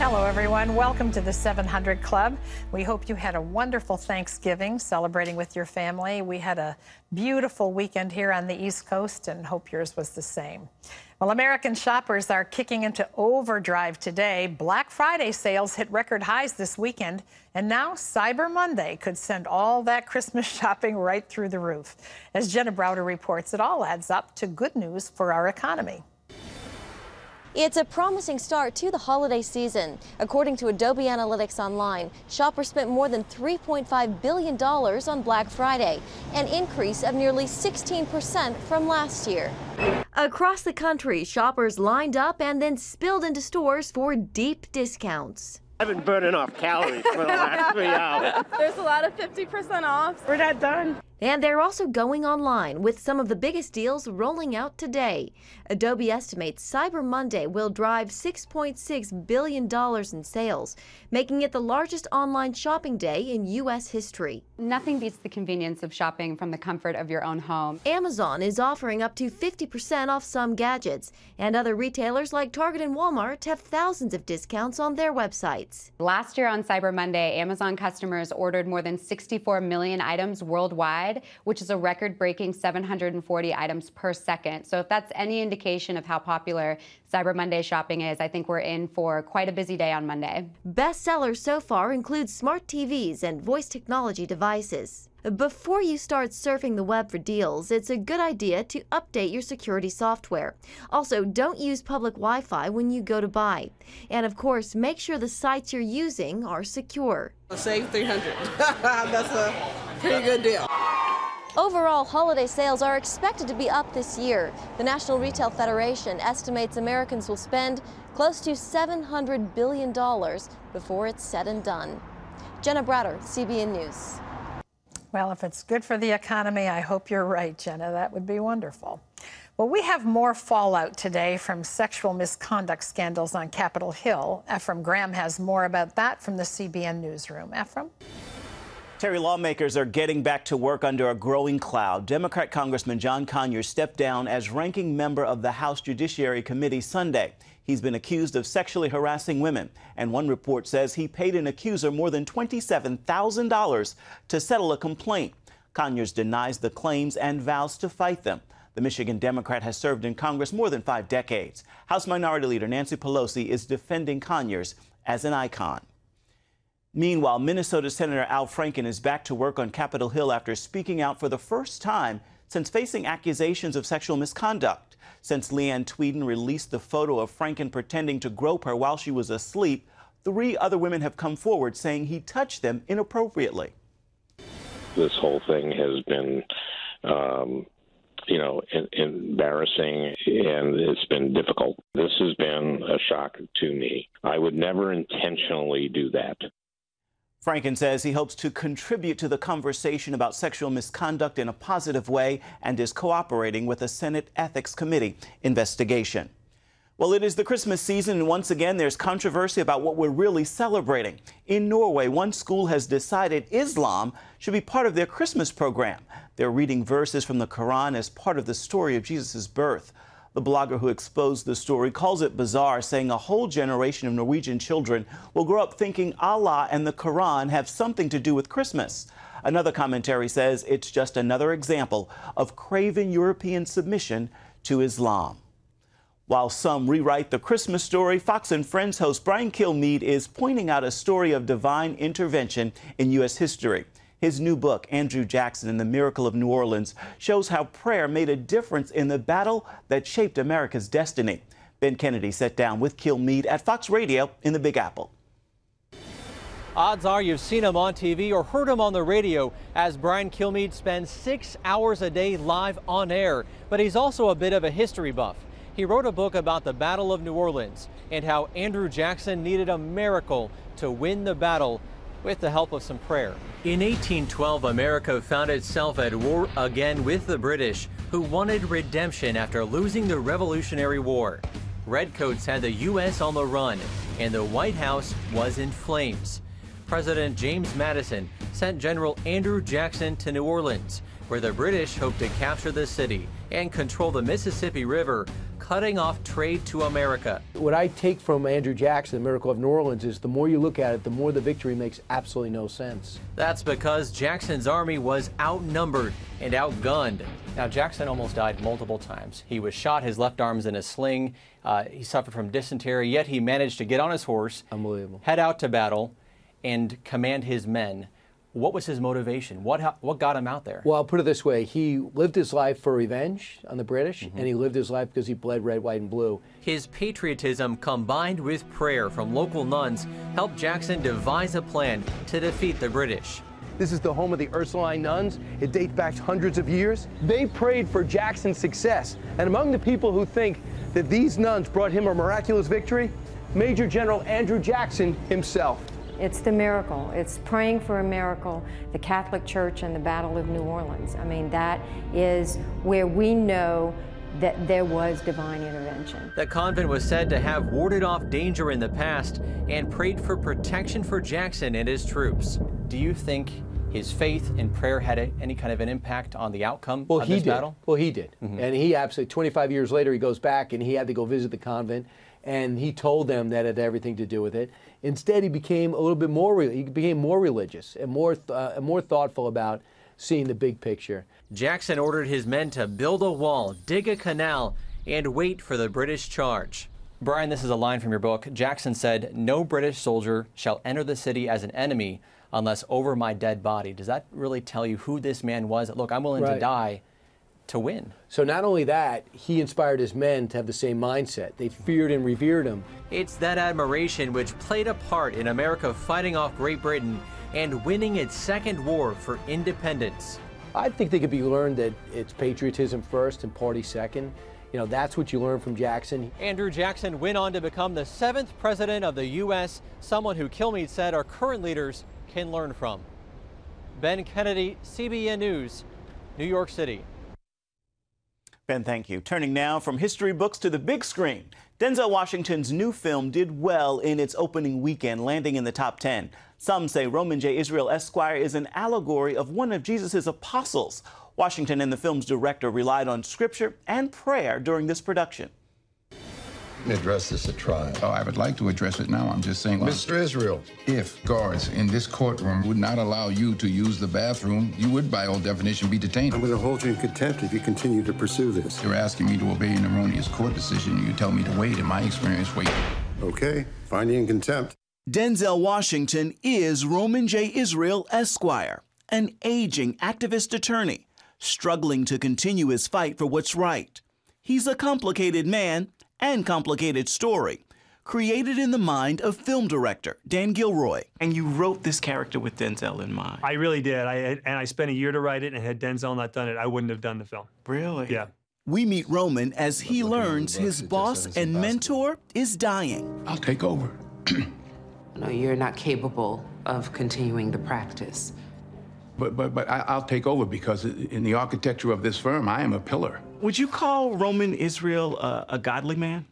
Hello, everyone. Welcome to the 700 Club. We hope you had a wonderful Thanksgiving celebrating with your family. We had a beautiful weekend here on the East Coast and hope yours was the same. Well, American shoppers are kicking into overdrive today. Black Friday sales hit record highs this weekend, and now Cyber Monday could send all that Christmas shopping right through the roof. As Jenna Browder reports, it all adds up to good news for our economy. It's a promising start to the holiday season. According to Adobe Analytics Online, shoppers spent more than $3.5 billion on Black Friday, an increase of nearly 16% from last year. Across the country, shoppers lined up and then spilled into stores for deep discounts. I've been burning off calories for the last 3 hours. There's a lot of 50% off. We're not done. And they're also going online with some of the biggest deals rolling out today. Adobe estimates Cyber Monday will drive $6.6 billion in sales, making it the largest online shopping day in U.S. history. Nothing beats the convenience of shopping from the comfort of your own home. Amazon is offering up to 50% off some gadgets, and other retailers like Target and Walmart have thousands of discounts on their websites. Last year on Cyber Monday, Amazon customers ordered more than 64 million items worldwide, which is a record-breaking 740 items per second. So if that's any indication of how popular Cyber Monday shopping is, I think we're in for quite a busy day on Monday. Best sellers so far include smart TVs and voice technology devices. Before you start surfing the web for deals, it's a good idea to update your security software. Also, don't use public Wi-Fi when you go to buy. And of course, make sure the sites you're using are secure. Save $300. That's a pretty good deal. Overall, holiday sales are expected to be up this year. The National Retail Federation estimates Americans will spend close to $700 billion before it's said and done. Jenna Browder, CBN News. Well, if it's good for the economy, I hope you're right, Jenna. That would be wonderful. Well, we have more fallout today from sexual misconduct scandals on Capitol Hill. Ephraim Graham has more about that from the CBN newsroom. Ephraim? Terry, lawmakers are getting back to work under a growing cloud. Democrat Congressman John Conyers stepped down as ranking member of the House Judiciary Committee Sunday. He's been accused of sexually harassing women, and one report says he paid an accuser more than $27,000 to settle a complaint. Conyers denies the claims and vows to fight them. The Michigan Democrat has served in Congress more than 5 decades. House Minority Leader Nancy Pelosi is defending Conyers as an icon. Meanwhile, Minnesota Senator Al Franken is back to work on Capitol Hill after speaking out for the first time since facing accusations of sexual misconduct. Since Leanne Tweeden released the photo of Franken pretending to grope her while she was asleep, 3 other women have come forward saying he touched them inappropriately. This whole thing has been, embarrassing, and it's been difficult. This has been a shock to me. I would never intentionally do that. Franken says he hopes to contribute to the conversation about sexual misconduct in a positive way and is cooperating with the Senate Ethics Committee investigation. Well, it is the Christmas season, and once again, there's controversy about what we're really celebrating. In Norway, one school has decided Islam should be part of their Christmas program. They're reading verses from the Quran as part of the story of Jesus' birth. The blogger who exposed the story calls it bizarre, saying a whole generation of Norwegian children will grow up thinking Allah and the Quran have something to do with Christmas. Another commentary says it's just another example of craven European submission to Islam. While some rewrite the Christmas story, Fox and Friends host Brian Kilmeade is pointing out a story of divine intervention in U.S. history. His new book, Andrew Jackson and the Miracle of New Orleans, shows how prayer made a difference in the battle that shaped America's destiny. Ben Kennedy sat down with Kilmeade at Fox Radio in the Big Apple. Odds are you've seen him on TV or heard him on the radio, as Brian Kilmeade spends 6 hours a day live on air. But he's also a bit of a history buff. He wrote a book about the Battle of New Orleans and how Andrew Jackson needed a miracle to win the battle with the help of some prayer. In 1812, America found itself at war again with the British, who wanted redemption after losing the Revolutionary War. Redcoats had the U.S. on the run, and the White House was in flames. President James Madison sent General Andrew Jackson to New Orleans, where the British hoped to capture the city and control the Mississippi River, cutting off trade to America. What I take from Andrew Jackson, The Miracle of New Orleans, is the more you look at it, the more the victory makes absolutely no sense. That's because Jackson's army was outnumbered and outgunned. Now, Jackson almost died multiple times. He was shot, his left arm's in a sling. He suffered from dysentery, yet he managed to get on his horse, unbelievable, head out to battle, and command his men. What was his motivation? What got him out there? Well, I'll put it this way. He lived his life for revenge on the British, and he lived his life because he bled red, white, and blue. His patriotism combined with prayer from local nuns helped Jackson devise a plan to defeat the British. This is the home of the Ursuline nuns. It dates back hundreds of years. They prayed for Jackson's success. And among the people who think that these nuns brought him a miraculous victory, Major General Andrew Jackson himself. It's the miracle. It's praying for a miracle, the Catholic Church and the Battle of New Orleans. I mean, that is where we know that there was divine intervention. The convent was said to have warded off danger in the past and prayed for protection for Jackson and his troops. Do you think his faith and prayer had any kind of an impact on the outcome of this battle? Well, he did. And he absolutely, 25 years later, he goes back and he had to go visit the convent, and he told them that it had everything to do with it. Instead, he became a little bit more, he became more religious and more thoughtful about seeing the big picture. Jackson ordered his men to build a wall, dig a canal, and wait for the British charge. Brian, this is a line from your book. Jackson said, "No British soldier shall enter the city as an enemy unless over my dead body." Does that really tell you who this man was? Look, I'm willing to die to win. So not only that, he inspired his men to have the same mindset. They feared and revered him. It's that admiration which played a part in America fighting off Great Britain and winning its second war for independence. I think they could be learned that it's patriotism first and party second. You know, that's what you learn from Jackson. Andrew Jackson went on to become the 7th president of the U.S., someone who Kilmeade said our current leaders can learn from. Ben Kennedy, CBN News, New York City. Ben, thank you. Turning now from history books to the big screen. Denzel Washington's new film did well in its opening weekend, landing in the top 10. Some say Roman J. Israel Esquire is an allegory of one of Jesus' apostles. Washington and the film's director relied on scripture and prayer during this production. Address this at trial. Oh, I would like to address it now. I'm just saying, Mr. Israel, if guards in this courtroom would not allow you to use the bathroom, you would, by all definition, be detained. I'm going to hold you in contempt if you continue to pursue this. You're asking me to obey an erroneous court decision. You tell me to wait. In my experience, wait. Okay, find you in contempt. Denzel Washington is Roman J. Israel Esquire, an aging activist attorney, struggling to continue his fight for what's right. He's a complicated man and complicated story, created in the mind of film director Dan Gilroy. And you wrote this character with Denzel in mind. I really did. I spent a year to write it, and had Denzel not done it, I wouldn't have done the film. Really? Yeah. We meet Roman as he learns his boss and mentor is dying. I'll take over. No, you're not capable of continuing the practice. But I'll take over because in the architecture of this firm, I am a pillar. Would you call Roman Israel a godly man?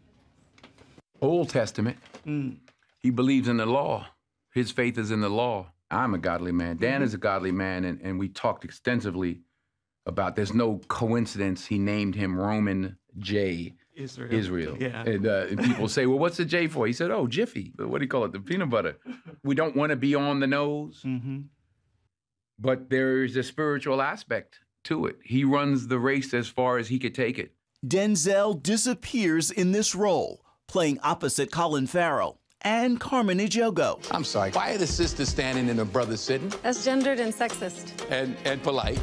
Old Testament. He believes in the law. His faith is in the law. I'm a godly man. Dan is a godly man, and we talked extensively about there's no coincidence he named him Roman J. Israel. Yeah. And people say, well, what's the J for? He said, oh, Jiffy. What do you call it? The peanut butter. We don't want to be on the nose. But there is a spiritual aspect to it. He runs the race as far as he could take it. Denzel disappears in this role, playing opposite Colin Farrell and Carmen Ejogo. I'm sorry, why are the sisters standing and the brothers sitting? That's gendered and sexist. And polite.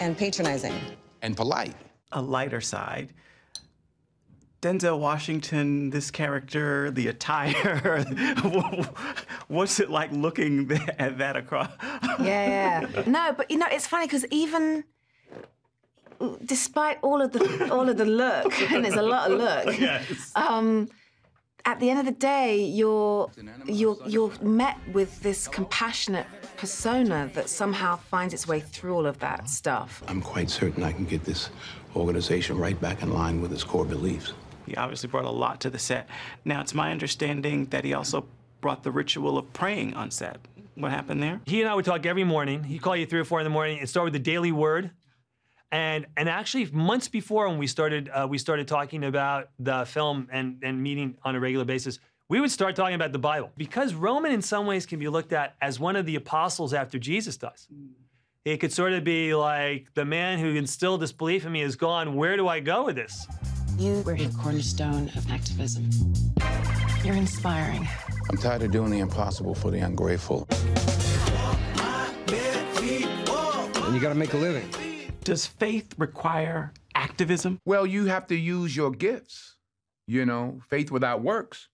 And patronizing. And polite. A lighter side. Denzel Washington, this character, the attire, what's it like looking at that across? Yeah. No, but you know, it's funny because even despite all of the look, and there's a lot of look, yes. At the end of the day, you're met with this compassionate persona that somehow finds its way through all of that stuff. I'm quite certain I can get this organization right back in line with its core beliefs. He obviously brought a lot to the set. Now, it's my understanding that he also brought the ritual of praying on set. What happened there? He and I would talk every morning. He'd call you 3 or 4 in the morning and start with the daily word. And actually, months before when we started talking about the film and meeting on a regular basis, we would start talking about the Bible. Because Roman in some ways can be looked at as one of the apostles after Jesus does. It could sort of be like, the man who instilled this belief in me is gone. Where do I go with this? You were a cornerstone of activism. You're inspiring. I'm tired of doing the impossible for the ungrateful. And you got to make a living. Does faith require activism? Well, you have to use your gifts. You know, faith without works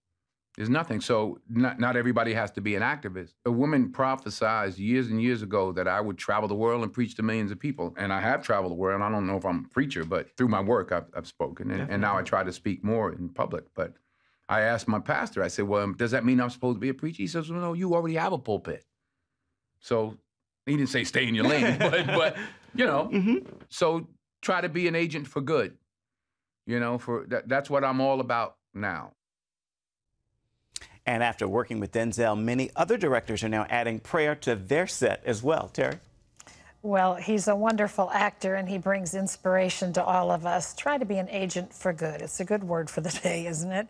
is nothing. So not everybody has to be an activist. A woman prophesied years and years ago that I would travel the world and preach to millions of people. And I have traveled the world. I don't know if I'm a preacher, but through my work, I've spoken. And now I try to speak more in public. But I asked my pastor, I said, well, does that mean I'm supposed to be a preacher? He says, well, no, you already have a pulpit. So he didn't say stay in your lane, but you know, so try to be an agent for good. You know, that's what I'm all about now. And after working with Denzel, many other directors are now adding prayer to their set as well. Terry? Well, he's a wonderful actor, and he brings inspiration to all of us. Try to be an agent for good. It's a good word for the day, isn't it?